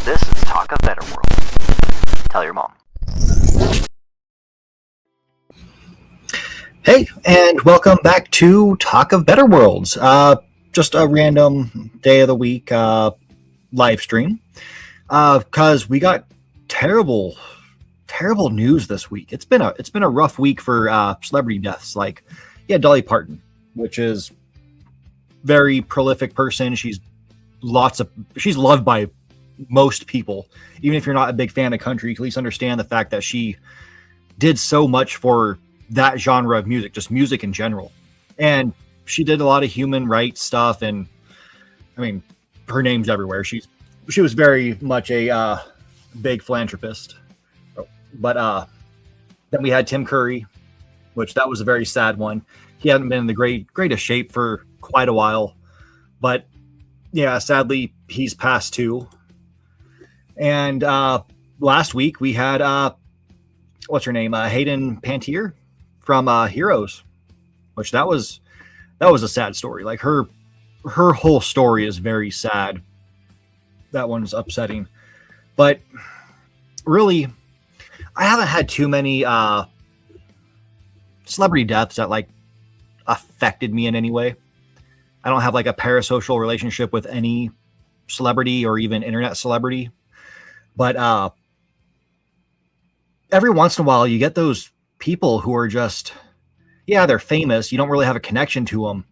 This is Talk of Better World. Tell your mom. Hey, and welcome back to Talk of Better Worlds. Just a random day of the week live stream. Because we got terrible news this week. It's been a rough week for celebrity deaths. Like, yeah, Dolly Parton, which is very prolific person. She's loved by most people. Even if you're not a big fan of country, you can at least understand the fact that she did so much for that genre of music, just music in general. And she did a lot of human rights stuff, and I mean, her name's everywhere. She was very much a big philanthropist. But then we had Tim Curry, which that was a very sad one. He hadn't been in the greatest shape for quite a while, but yeah, sadly he's passed too. And last week we had what's her name, Hayden Panettiere from Heroes, which that was a sad story. Like her whole story is very sad. That one's upsetting, but really, I haven't had too many celebrity deaths that like affected me in any way. I don't have like a parasocial relationship with any celebrity or even internet celebrity, but every once in a while you get those people who are just, yeah, they're famous. You don't really have a connection to them,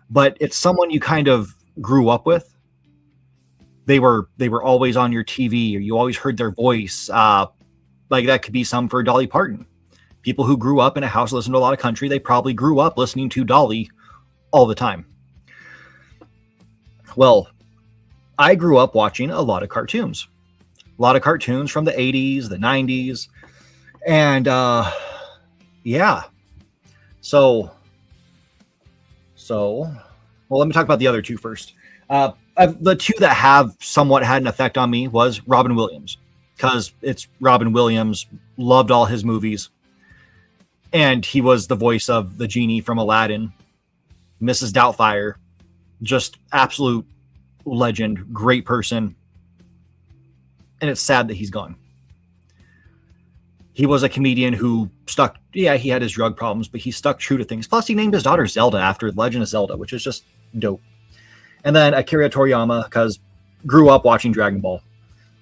but it's someone you kind of grew up with. They were always on your TV, or you always heard their voice. Like that could be some for Dolly Parton. People who grew up in a house listening to a lot of country, they probably grew up listening to Dolly all the time. Well, I grew up watching a lot of cartoons. A lot of cartoons from the 80s, the 90s. And yeah. So well, let me talk about the other two first. The two that have somewhat had an effect on me was Robin Williams, because it's Robin Williams, loved all his movies. And he was the voice of the genie from Aladdin, Mrs. Doubtfire, just absolute legend, great person. And it's sad that he's gone. He was a comedian who stuck, yeah, he had his drug problems, but he stuck true to things. Plus, he named his daughter Zelda after Legend of Zelda, which is just dope. And then Akira Toriyama, because grew up watching Dragon Ball.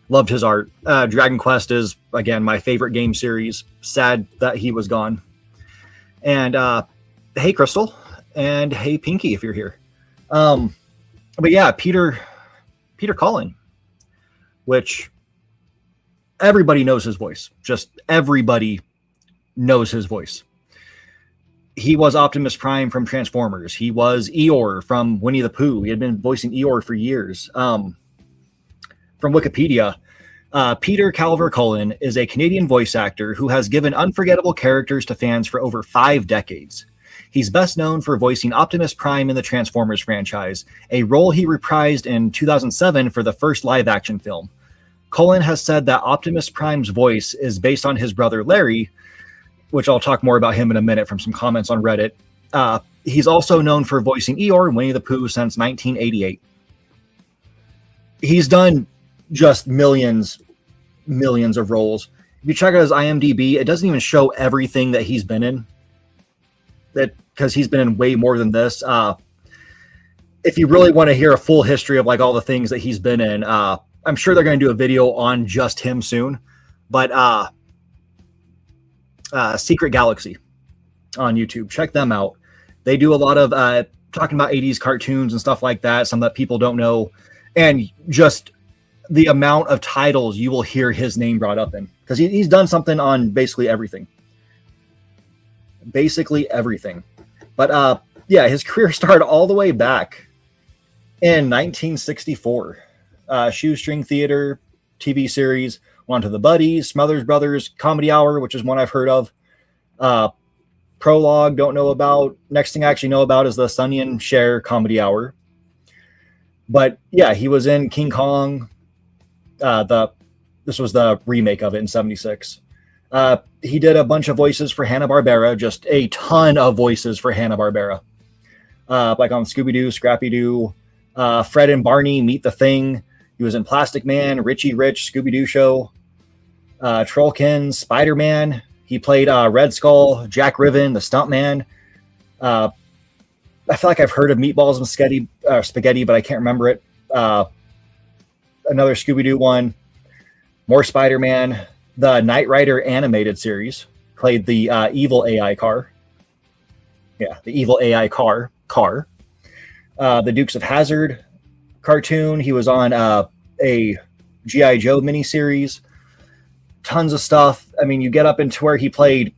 Loved his art. Dragon Quest is, again, my favorite game series. Sad that he was gone. And hey, Crystal. And hey, Pinky, if you're here. But yeah, Peter Cullen, which everybody knows his voice. Just everybody knows his voice. He was Optimus Prime from Transformers. He was Eeyore from Winnie the Pooh. He had been voicing Eeyore for years. From Wikipedia, Peter Cullen is a Canadian voice actor who has given unforgettable characters to fans for over 5 decades. He's best known for voicing Optimus Prime in the Transformers franchise, a role he reprised in 2007 for the first live-action film. Cullen has said that Optimus Prime's voice is based on his brother Larry, which I'll talk more about him in a minute from some comments on Reddit. He's also known for voicing Eeyore and Winnie the Pooh since 1988. He's done just millions of roles. If you check out his IMDb, it doesn't even show everything that he's been in. That because he's been in way more than this. If you really want to hear a full history of like all the things that he's been in, I'm sure they're going to do a video on just him soon. But Secret Galaxy on YouTube, check them out. They do a lot of talking about 80s cartoons and stuff like that, some that people don't know, and just the amount of titles you will hear his name brought up in, because he's done something on basically everything. But yeah, his career started all the way back in 1964. Shoestring Theater TV series, One to the Buddies, Smothers Brothers, Comedy Hour, which is one I've heard of. Prologue, don't know about. Next thing I actually know about is the Sonny and Cher Comedy Hour. But yeah, he was in King Kong. This was the remake of it in 76. He did a bunch of voices for Hanna-Barbera, just a ton of voices for Hanna-Barbera. Like on Scooby-Doo, Scrappy-Doo, Fred and Barney, Meet the Thing. He was in Plastic Man, Richie Rich, Scooby Doo Show, Trollkin, Spider Man. He played Red Skull, Jack Riven, the Stuntman. I feel like I've heard of Meatballs and Spaghetti, but I can't remember it. Another Scooby Doo one, more Spider Man. The Knight Rider animated series played the evil AI car. Yeah, the evil AI car. The Dukes of Hazzard cartoon. He was on a G.I. Joe miniseries. Tons of stuff. I mean, you get up into where he played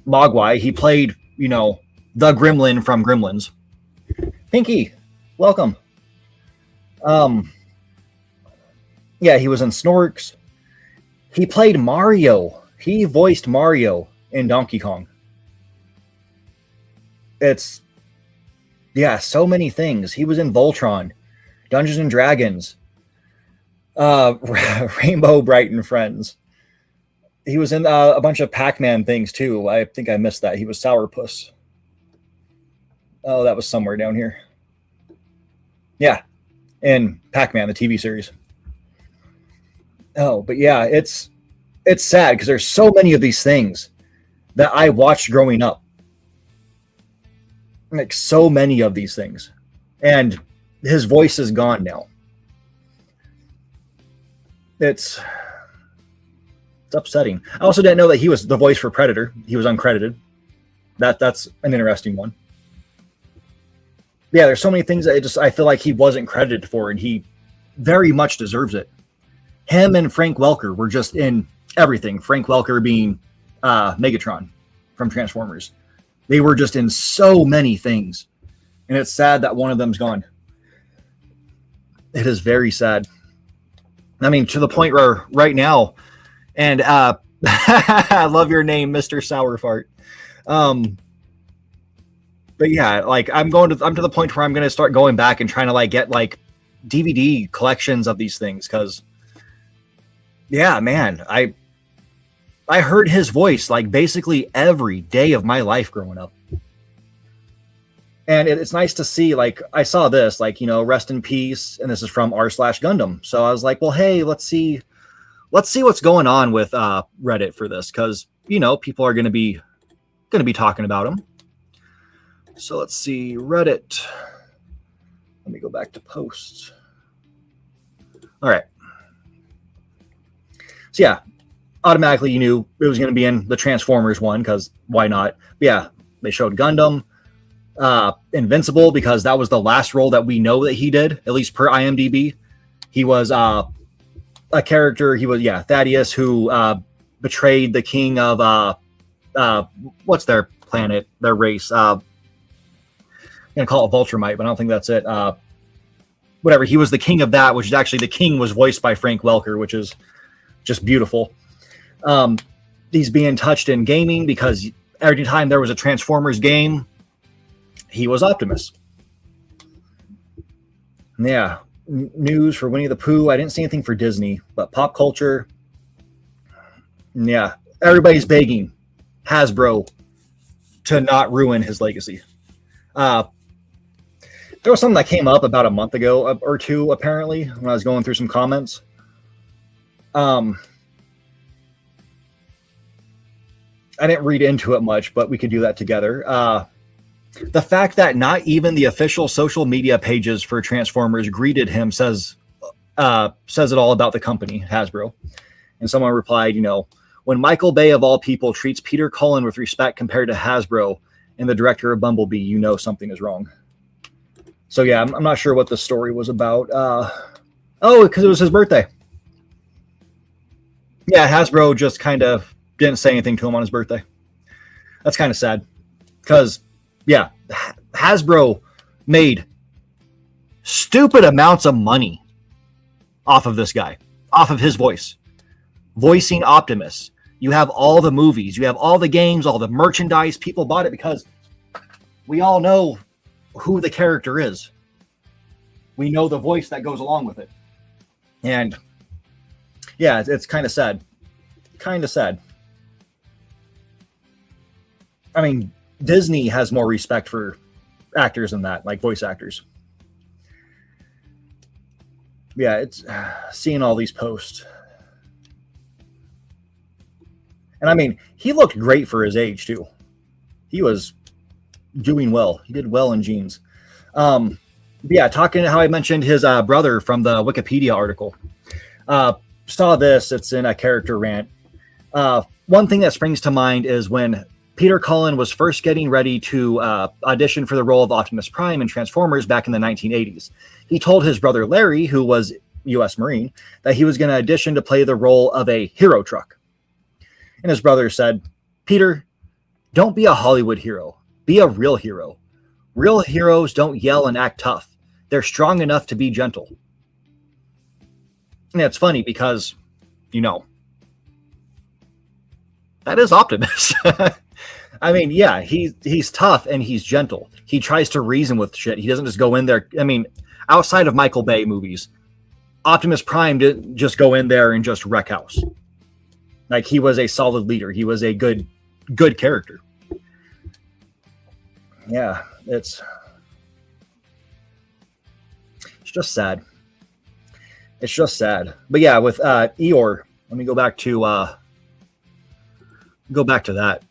Mogwai. He played, the Gremlin from Gremlins. Pinky, welcome. Yeah, he was in Snorks. He played Mario. He voiced Mario in Donkey Kong. It's, so many things. He was in Voltron, Dungeons and Dragons, Rainbow Bright and Friends. He was in a bunch of Pac-Man things too. I think I missed that. He was Sourpuss. Oh, that was somewhere down here. Yeah, in Pac-Man, the TV series. Oh, but yeah, it's sad because there's so many of these things that I watched growing up. Like so many of these things. And his voice is gone now. It's upsetting. I also didn't know that he was the voice for Predator. He was uncredited. That's an interesting one. Yeah, there's so many things that I feel like he wasn't credited for, and he very much deserves it. Him and Frank Welker were just in everything. Frank Welker being Megatron from Transformers. They were just in so many things. And it's sad that one of them's gone. It is very sad. I mean, to the point where right now, and I love your name, Mr. Sourfart. But yeah, like I'm to the point where I'm going to start going back and trying to get DVD collections of these things. Cause yeah, man, I heard his voice basically every day of my life growing up. And it's nice to see, I saw this, rest in peace. And this is from r/Gundam. So I was like, well, hey, let's see what's going on with Reddit for this. Cause people are going to be talking about him. So let's see Reddit. Let me go back to posts. All right. So yeah, automatically you knew it was going to be in the Transformers one because why not? But yeah, they showed Gundam, Invincible because that was the last role that we know that he did, at least per IMDb. He was a character. He was Thaddeus who betrayed the king of what's their planet, their race. I'm gonna call it Vulturemite, but I don't think that's it. Whatever. He was the king of that, which is actually the king was voiced by Frank Welker, which is just beautiful. He's being touched in gaming because every time there was a Transformers game, he was Optimus. Yeah. News for Winnie the Pooh. I didn't see anything for Disney, but pop culture. Yeah. Everybody's begging Hasbro to not ruin his legacy. There was something that came up about a month ago or two, apparently, when I was going through some comments. I didn't read into it much, but we could do that together. The fact that not even the official social media pages for Transformers greeted him says it all about the company, Hasbro. And someone replied, when Michael Bay, of all people, treats Peter Cullen with respect compared to Hasbro and the director of Bumblebee, something is wrong. So yeah, I'm not sure what the story was about. Because it was his birthday. Yeah, Hasbro just kind of didn't say anything to him on his birthday. That's kind of sad. Because, yeah, Hasbro made stupid amounts of money off of this guy, off of his voice. Voicing Optimus. You have all the movies, you have all the games, all the merchandise. People bought it because we all know who the character is. We know the voice that goes along with it. And yeah, it's kind of sad. Kind of sad. I mean, Disney has more respect for actors than that, like voice actors. Yeah, it's seeing all these posts. And I mean, he looked great for his age too. He was doing well. He did well in jeans. Um, yeah, talking how I mentioned his brother from the Wikipedia article. Uh, Saw this. It's in a character rant. One thing that springs to mind is when Peter Cullen was first getting ready to audition for the role of Optimus Prime in Transformers back in the 1980s. He told his brother Larry, who was U.S. Marine, that he was going to audition to play the role of a hero truck. And his brother said, Peter, don't be a Hollywood hero. Be a real hero. Real heroes don't yell and act tough. They're strong enough to be gentle. And it's funny because, that is Optimus. I mean, yeah, he's tough and he's gentle. He tries to reason with shit. He doesn't just go in there. I mean, outside of Michael Bay movies, Optimus Prime didn't just go in there and just wreck house. Like, he was a solid leader. He was a good character. Yeah, it's just sad. It's just sad. But yeah, with Eeyore, let me go back to that.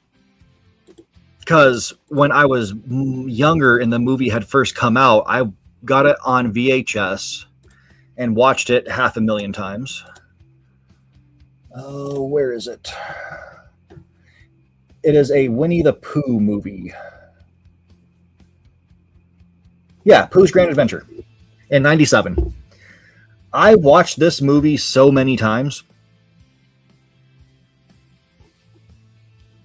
Because when I was younger and the movie had first come out, I got it on VHS and watched it 500,000 times. Oh, where is it? It is a Winnie the Pooh movie. Yeah, Pooh's Grand Adventure in 97. I watched this movie so many times.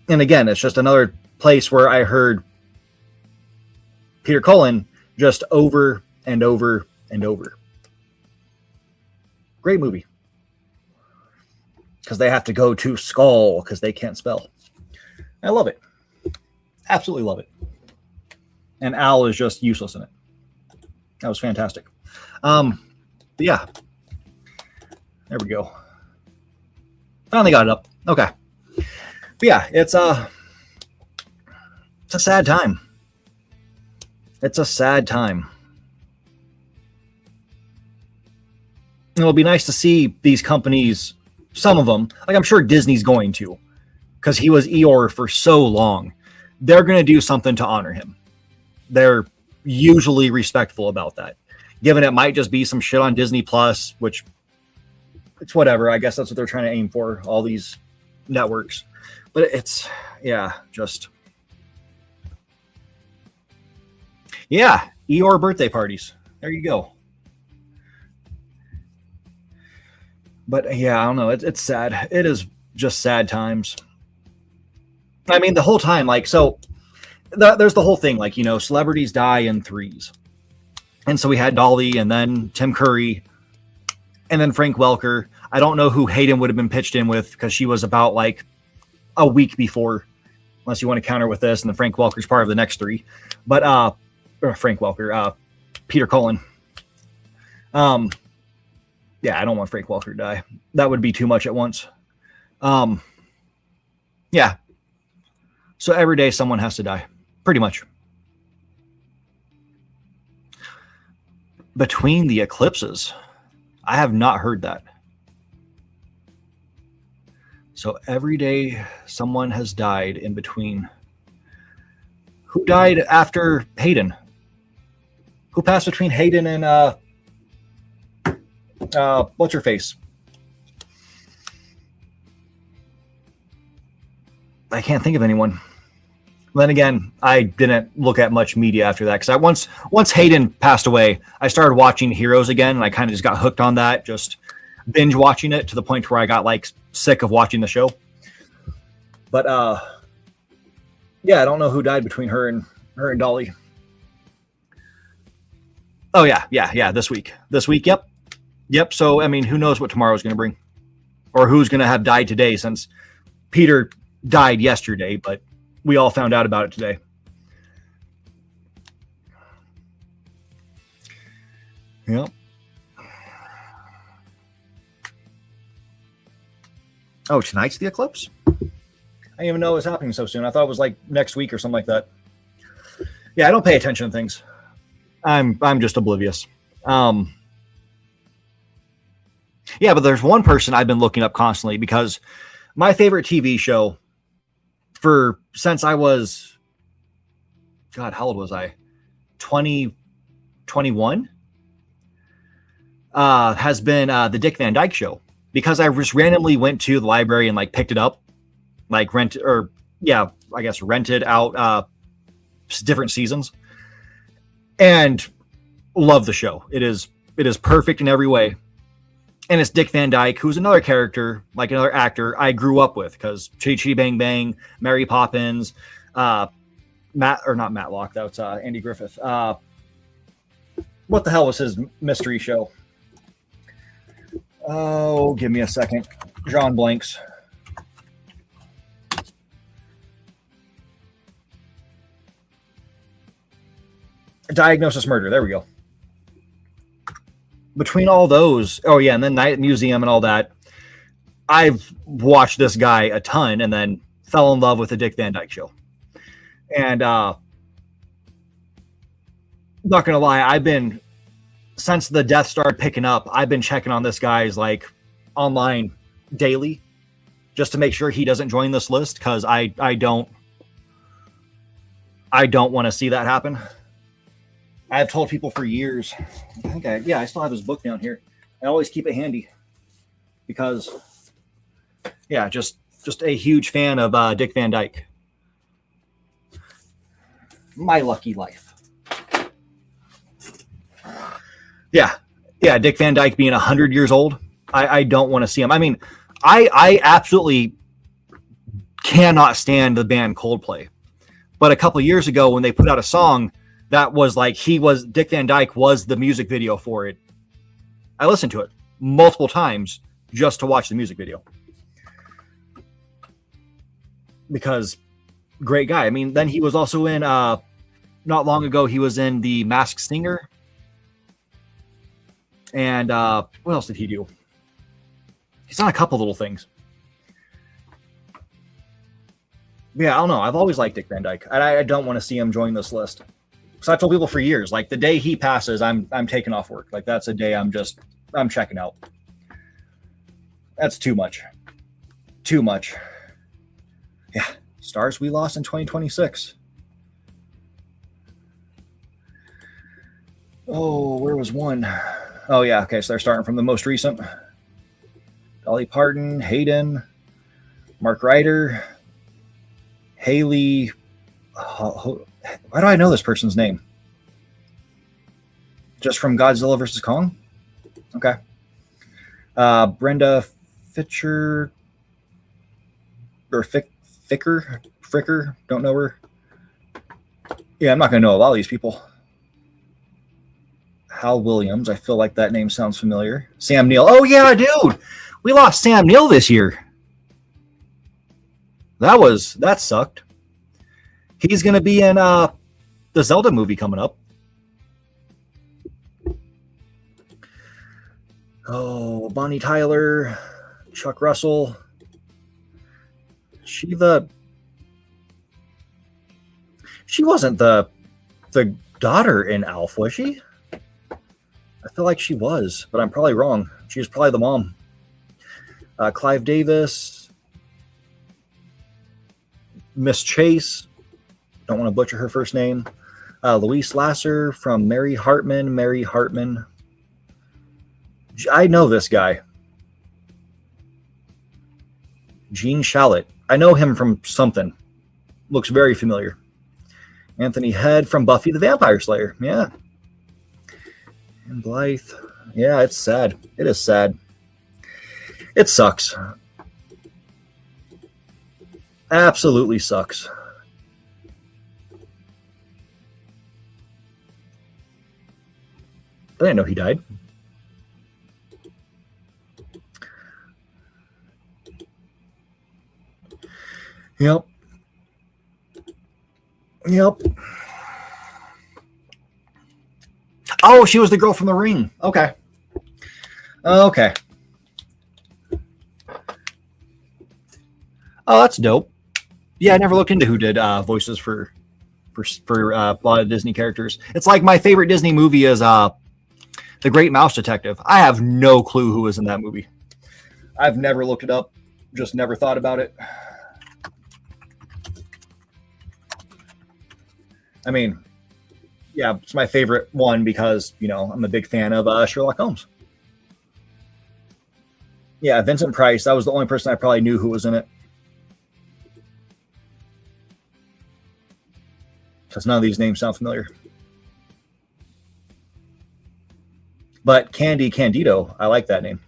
And again, it's just another place where I heard Peter Cullen just over and over and over. Great movie. Because they have to go to Skull because they can't spell. I love it. Absolutely love it. And Al is just useless in it. That was fantastic. But yeah. There we go. Finally got it up. Okay. But yeah, it's a sad time. It's a sad time. It'll be nice to see these companies, some of them, like I'm sure Disney's going to, because he was Eeyore for so long. They're going to do something to honor him. They're usually respectful about that. Given it might just be some shit on Disney Plus, which it's whatever. I guess that's what they're trying to aim for, all these networks. But it's, yeah, just... Yeah, Eeyore birthday parties. There you go. But yeah, I don't know. It's sad. It is just sad times. I mean, the whole time, like, so there's the whole thing, like, celebrities die in threes. And so we had Dolly and then Tim Curry and then Frank Welker. I don't know who Hayden would have been pitched in with because she was about like a week before, unless you want to counter with this. And then Frank Welker's part of the next three. But Frank Welker, Peter Cullen. Yeah, I don't want Frank Welker to die. That would be too much at once. Yeah. So every day someone has to die, pretty much. Between the eclipses, I have not heard that. So every day someone has died in between. Who died after Hayden? Who passed between Hayden and what's her face? I can't think of anyone. Then again, I didn't look at much media after that because once Hayden passed away, I started watching Heroes again, and I kind of just got hooked on that, just binge watching it to the point where I got like sick of watching the show. But yeah, I don't know who died between her and Dolly. Oh yeah. This week. Yep. So I mean, who knows what tomorrow's going to bring, or who's going to have died today? Since Peter died yesterday, but we all found out about it today. Yep. Oh, tonight's the eclipse? I didn't even know it was happening so soon. I thought it was like next week or something like that. Yeah, I don't pay attention to things. I'm just oblivious. Yeah, but there's one person I've been looking up constantly because my favorite TV show for since I was, God, how old was I? 20, 21 has been the Dick Van Dyke Show, because I just randomly went to the library and like picked it up, like rented out different seasons, and love the show. It is perfect in every way. And it's Dick Van Dyke, who's another character, like another actor I grew up with, because Chitty Chitty Bang Bang, Mary Poppins, not Matlock, that's Andy Griffith. What the hell was his mystery show? Oh, give me a second. John blanks. Diagnosis Murder. There we go. Between all those, oh yeah, and then Night at the Museum and all that, I've watched this guy a ton, and then fell in love with the Dick Van Dyke Show. And not gonna lie, I've been, since the death started picking up, I've been checking on this guy's like online daily, just to make sure he doesn't join this list, because I don't want to see that happen. I've told people for years. I still have his book down here. I always keep it handy because, yeah, just a huge fan of Dick Van Dyke. My lucky life. Yeah, Dick Van Dyke being 100 years old, I don't want to see him. I mean, I absolutely cannot stand the band Coldplay. But a couple of years ago, when they put out a song that was like, Dick Van Dyke was the music video for it, I listened to it multiple times just to watch the music video. Because great guy. I mean, then he was also in, not long ago, he was in The Masked Singer. And what else did he do? He's done a couple little things. Yeah, I don't know. I've always liked Dick Van Dyke. I don't want to see him join this list. So I told people for years, like, the day he passes, I'm taking off work. Like, that's a day I'm checking out. That's too much. Too much. Yeah. Stars we lost in 2026. Oh, where was one? Oh, yeah. Okay, so they're starting from the most recent. Dolly Parton, Hayden, Mark Ryder, Haley. Why do I know this person's name? Just from Godzilla vs. Kong? Okay. Brenda Fitcher. Or Fricker. Don't know her. Yeah, I'm not going to know a lot of these people. Hal Williams. I feel like that name sounds familiar. Sam Neill. Oh, yeah, dude. We lost Sam Neill this year. That sucked. He's going to be in the Zelda movie coming up. Oh, Bonnie Tyler, Chuck Russell. She wasn't the daughter in Alf, was she? I feel like she was, but I'm probably wrong. She was probably the mom. Clive Davis, Miss Chase. Don't want to butcher her first name. Louise Lasser from Mary Hartman. I know this guy. Gene Shalit. I know him from something. Looks very familiar. Anthony Head from Buffy the Vampire Slayer. Yeah. And Blythe. Yeah, it's sad. It is sad. It sucks. Absolutely sucks. I didn't know he died. Yep. Oh, she was the girl from The Ring. Okay. Oh, that's dope. Yeah, I never looked into who did voices for a lot of Disney characters. It's like my favorite Disney movie is The Great Mouse Detective. I have no clue who was in that movie. I've never looked it up. Just never thought about it. I mean, yeah, it's my favorite one because, I'm a big fan of Sherlock Holmes. Yeah, Vincent Price. That was the only person I probably knew who was in it. Because none of these names sound familiar. But Candy Candido, I like that name.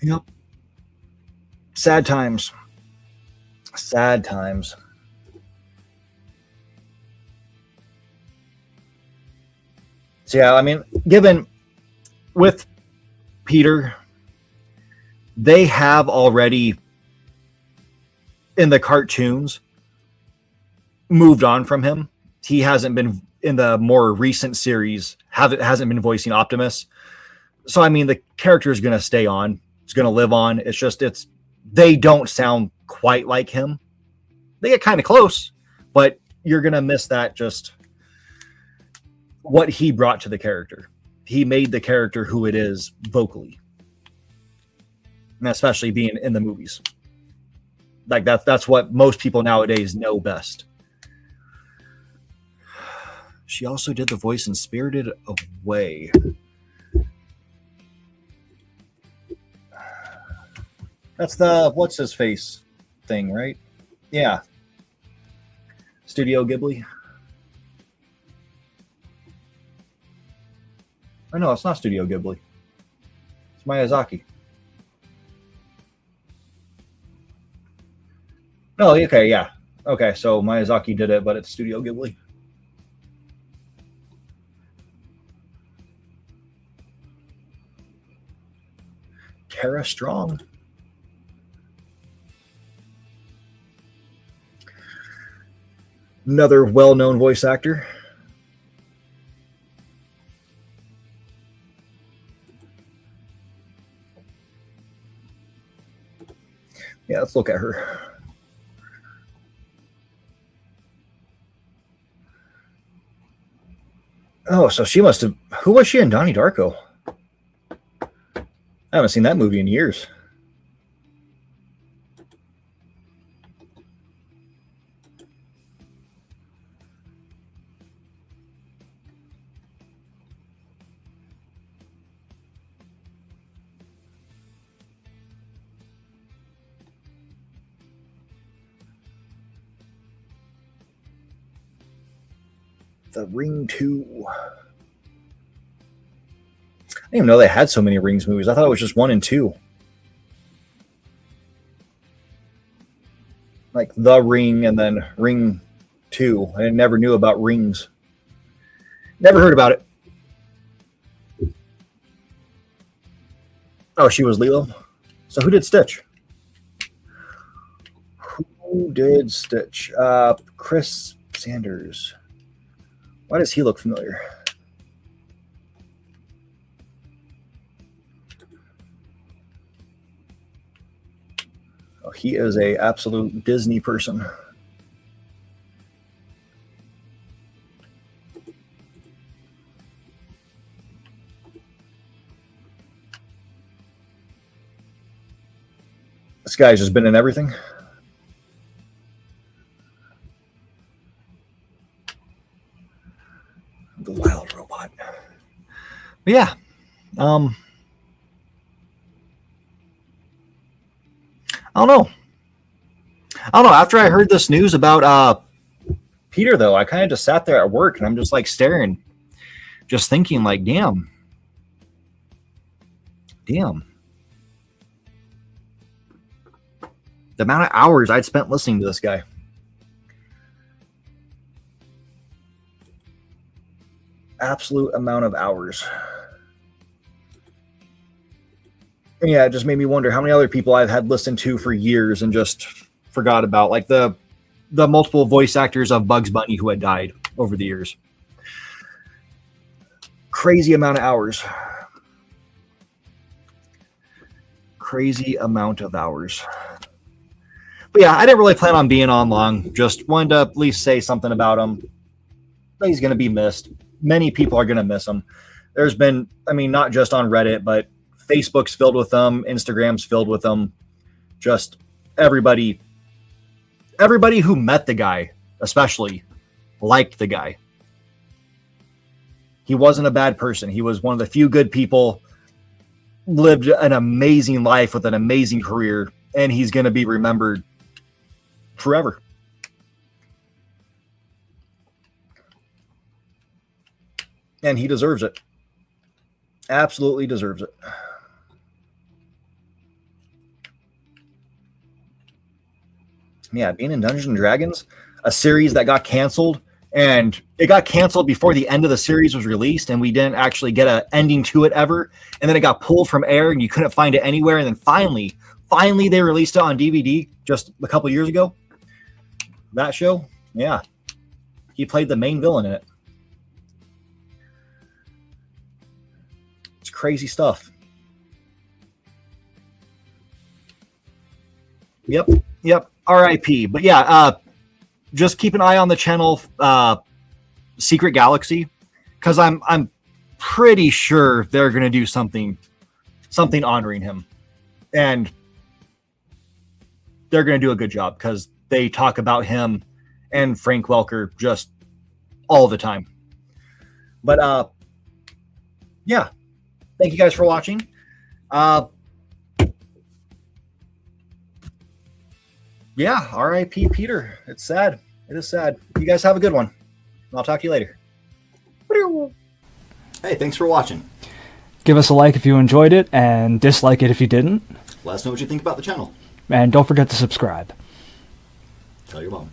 Yep. Sad times. Sad times. So yeah, I mean, given with Peter, they have already in the cartoons moved on from him. He hasn't been in the more recent series, hasn't been voicing Optimus. So I mean, the character is going to stay on. It's going to live on. It's just they don't sound quite like him. They get kind of close, but you're going to miss that just what he brought to the character. He made the character who it is vocally. And especially being in the movies. Like that's what most people nowadays know best. She also did the voice in Spirited Away. That's the what's his face thing, right? Yeah. Studio Ghibli. Oh no, it's not Studio Ghibli. It's Miyazaki. No, okay, yeah. Okay, so Miyazaki did it, but it's Studio Ghibli. Tara Strong. Another well-known voice actor. Yeah, let's look at her. Oh, so she must have... Who was she in Donnie Darko? I haven't seen that movie in years. The Ring 2. I didn't even know they had so many Rings movies. I thought it was just 1 and 2. Like The Ring and then Ring 2. I never knew about Rings. Never heard about it. Oh, she was Lilo? So who did Stitch? Who did Stitch? Chris Sanders. Why does he look familiar? Oh, he is a absolute Disney person. This guy's just been in everything. The Wild Robot. But yeah. I don't know. After I heard this news about Peter, though, I kind of just sat there at work and I'm just like staring, just thinking like, damn. The amount of hours I'd spent listening to this guy. Absolute amount of hours. And yeah, it just made me wonder how many other people I've had listened to for years and just forgot about, like the multiple voice actors of Bugs Bunny who had died over the years. Crazy amount of hours. Crazy amount of hours. But yeah, I didn't really plan on being on long. Just wanted to at least say something about him. He's going to be missed. Many people are going to miss him. There's been, I mean, not just on Reddit, but Facebook's filled with them, Instagram's filled with them. Just everybody who met the guy, especially, liked the guy. He wasn't a bad person. He was one of the few good people, lived an amazing life with an amazing career, and he's going to be remembered forever. And he deserves it. Absolutely deserves it. Yeah, being in Dungeons and Dragons, a series that got canceled, and it got canceled before the end of the series was released, and we didn't actually get an ending to it ever. And then it got pulled from air, and you couldn't find it anywhere. And then finally they released it on DVD just a couple years ago. That show, yeah, he played the main villain in it. It's crazy stuff. Yep. RIP. But yeah, just keep an eye on the channel Secret Galaxy, because I'm pretty sure they're gonna do something honoring him, and they're gonna do a good job because they talk about him and Frank Welker just all the time. But yeah, thank you guys for watching. Yeah, R.I.P. Peter. It's sad. It is sad. You guys have a good one. I'll talk to you later. Hey, thanks for watching. Give us a like if you enjoyed it, and dislike it if you didn't. Let us know what you think about the channel. And don't forget to subscribe. Tell your mom.